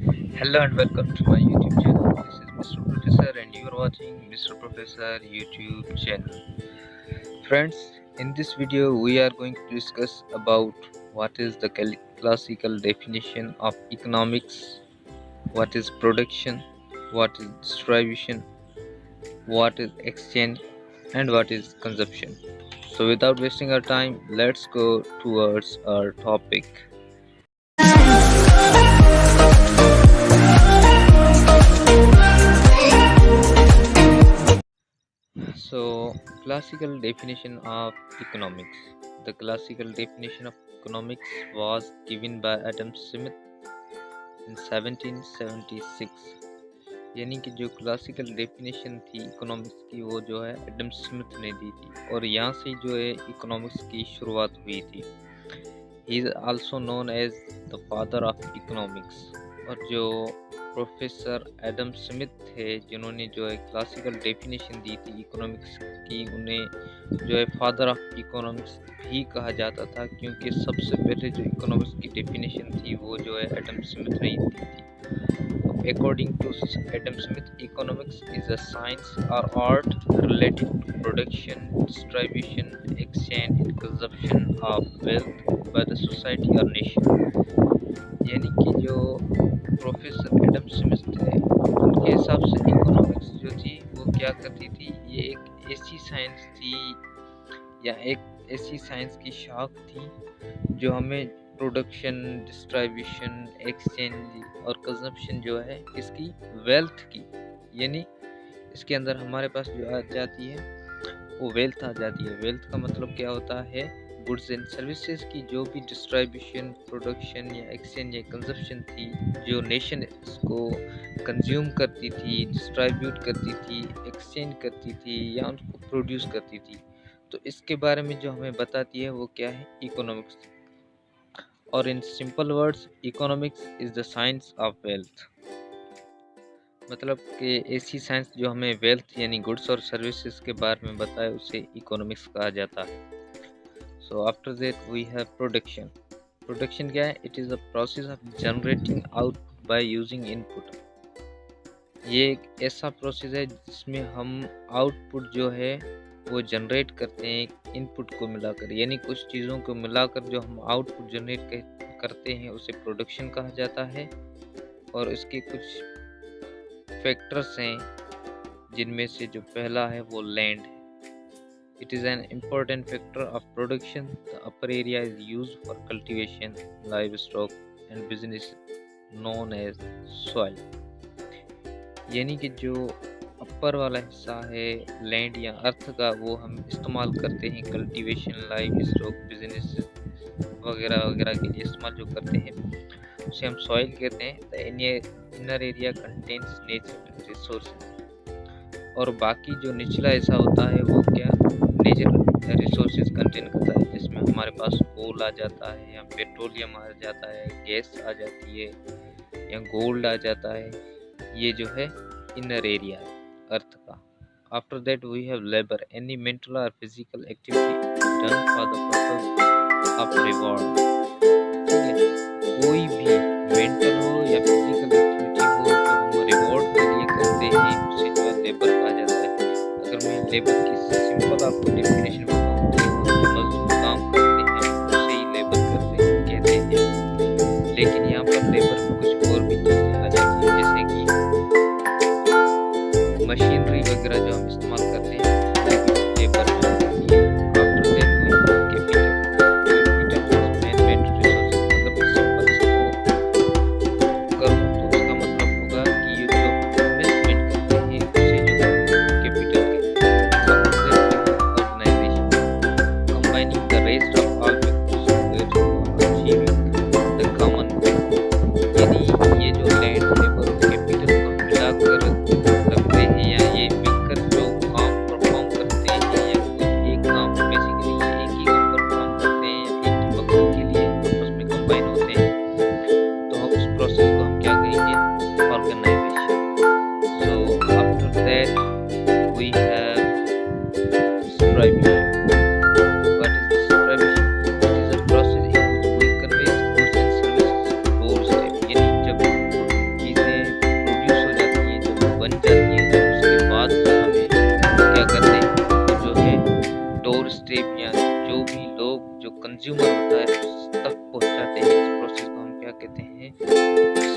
Hello and welcome to my YouTube channel. This is Mr. Professor and you are watching Mr. Professor YouTube channel. Friends, in this video we are going to discuss about what is the classical definition of economics, what is production, what is distribution, what is exchange and what is consumption. So without wasting our time, let's go towards our topic. So, classical definition of economics. The classical definition of economics was given by Adam Smith in 1776. यानी कि जो classical definition थी economics की वो जो है Adam Smith ने दी थी और यहाँ से जो है इकोनॉमिक्स की शुरुआत हुई थी. He is also known as the father of economics. और जो प्रोफेसर एडम स्मिथ थे जिन्होंने जो है क्लासिकल डेफिनेशन दी थी इकोनॉमिक्स की, उन्हें जो है फादर ऑफ इकोनॉमिक्स भी कहा जाता था क्योंकि सबसे पहले जो इकोनॉमिक्स की डेफिनेशन थी वो जो है एडम स्मिथ ने दी थी. According to Adam Smith, economics is a science or art related to production, distribution, exchange and consumption of wealth by the society or nation. यानी कि जो प्रोफेसर एडम स्मिथ थे उनके हिसाब से इकोनॉमिक्स जो थी वो क्या करती थी, ये एक ऐसी साइंस थी या एक ऐसी साइंस की शाख थी जो हमें प्रोडक्शन, डिस्ट्रीब्यूशन, एक्सचेंज और कंजम्पशन जो है इसकी वेल्थ की, यानी इसके अंदर हमारे पास जो आ जाती है वो वेल्थ आ जाती है. वेल्थ का मतलब क्या होता है, गुड्स एंड सर्विसेज की जो भी डिस्ट्रीब्यूशन, प्रोडक्शन या एक्सचेंज या कंजम्पशन थी, जो नेशन इसको कंज्यूम करती थी, डिस्ट्रीब्यूट करती थी, एक्सचेंज करती थी या उनको प्रोड्यूस करती थी, तो इसके बारे में जो हमें बताती है वो क्या है, इकोनॉमिक्स. और in simple words, economics is the science of wealth. मतलब कि ऐसी साइंस जो हमें वेल्थ यानी गुड्स और सर्विसेज के बारे में बताए उसे इकोनॉमिक्स कहा जाता है. So after that we have production. Production क्या है, it is the process of generating output by using input. ये एक ऐसा प्रोसेस है जिसमें हम आउटपुट जो है वो जनरेट करते हैं इनपुट को मिलाकर, यानी कुछ चीज़ों को मिलाकर जो हम आउटपुट जनरेट करते हैं उसे प्रोडक्शन कहा जाता है. और इसके कुछ फैक्टर्स हैं जिनमें से जो पहला है वो लैंड है. It is an important factor of production. The upper area is used for cultivation, livestock and business known as soil. यानी कि जो अपर वाला हिस्सा है लैंड या अर्थ का वो हम इस्तेमाल करते हैं कल्टीवेशन, लाइव स्टॉक, बिजनेस वगैरह वगैरह के लिए इस्तेमाल जो करते हैं उसे हम सॉइल कहते हैं. The inner area contains natural resources. और बाकी जो निचला हिस्सा होता है वो क्या, नेचुरल रिसोर्सेज कंटेन करता है, जिसमें हमारे पास कोल आ जाता है या पेट्रोलियम आ जाता है, गैस आ जाती है या गोल्ड आ जाता है. ये जो है इनर एरिया है अर्थ का. After that we have labour, any mental और physical activity done for the purpose of reward. ठीक है, कोई भी मेंटल हो या फिजिकल एक्टिविटी हो जो हम रिवॉर्ड के लिए करते हैं उसे जो है लेबर कहा जाता है. अगर मैं लेबर की सिंपल आपको डेफिनेशन बताऊँ तो जो मजदूर काम करते हैं उसे ही लेबर कहते हैं. लेकिन यहाँ पर लेबर में कुछ और भी चीज़ें आ जाती हैं जैसे कि मशीनरी वगैरह जो हम इस्तेमाल करते हैं लेबर जो होती है. After that we have capital. Capital man made resource. मतलब सिंपल इसको करूँ तो उसका मतलब होगा कि ये जो इन्वेस्टमेंट करते हैं उसे जो कैपिटल कहते हैं. After that we have organisation.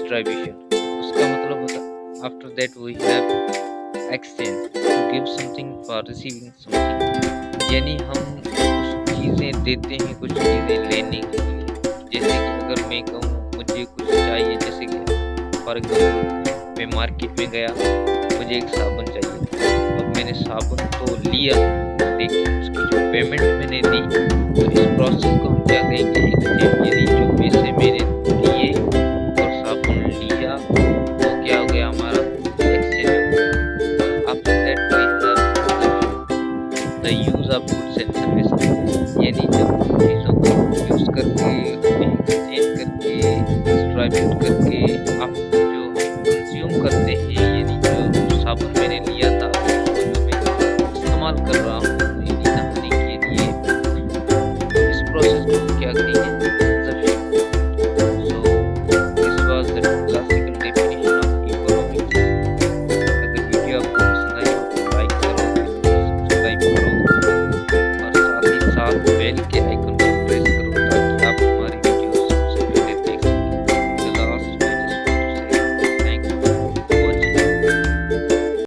Distribution. उसका मतलब होता after that we have exchange, to give something for receiving something, यानी हम कुछ चीज़ें देते हैं, कुछ चीज़ें लेने के लिए। जैसे कि अगर मैं कहूँ मुझे कुछ चाहिए, जैसे कि फॉर एग्जाम्पल मैं मार्केट में गया, मुझे एक साबुन चाहिए, अब मैंने साबुन तो लिया, लेकिन उसकी जो पेमेंट मैंने दी, तो इस प्रोसेस को हम क्या कहेंगे, एक्सचेंज, यानी जो पैसे मैंने